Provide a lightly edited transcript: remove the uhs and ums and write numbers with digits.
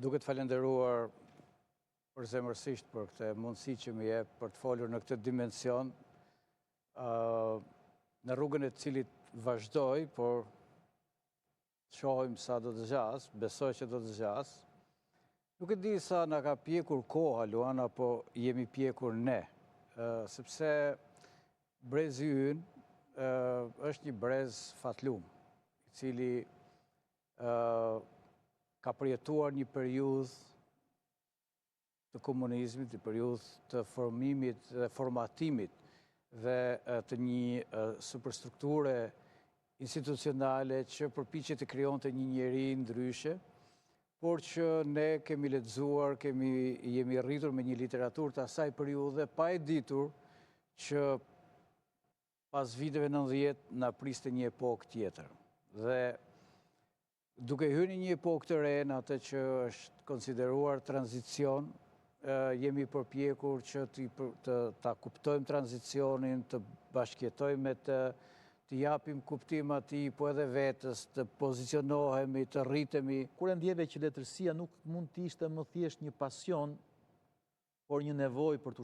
Duket falenderuar përzemërsisht për këtë mundësi që më jep për të folur në këtë dimension, në rrugën e cilit vazhdoj, por shohim sa do të zgjas, besoj që do të zgjas. Nuk e di sa na ka pjekur koha, Luana, po jemi pjekur ne, sepse brezi ynë është një brez fatlum, i cili ka përjetuar një periudhë të komunizmit, një periudhë të formimit dhe formatimit dhe të një superstrukture institucionale që përpiqet të krijonte një njeri ndryshe, por që ne kemi lexuar, jemi rritur me një literaturë të asaj periudhe, pa e ditur që pas viteve 90 na priste një epokë tjetër. Dhe duke hyrë në një epokë të re, në atë që është konsideruar tranzicion, jemi përpjekur që ta kuptojmë tranzicionin, të bashkjetojmë me të japim kuptim atij, po edhe vetës, të pozicionohemi, të rritemi. Kur e ndjeve që letërsia nuk mund të ishte më thjesht një pasion, por një nevojë për të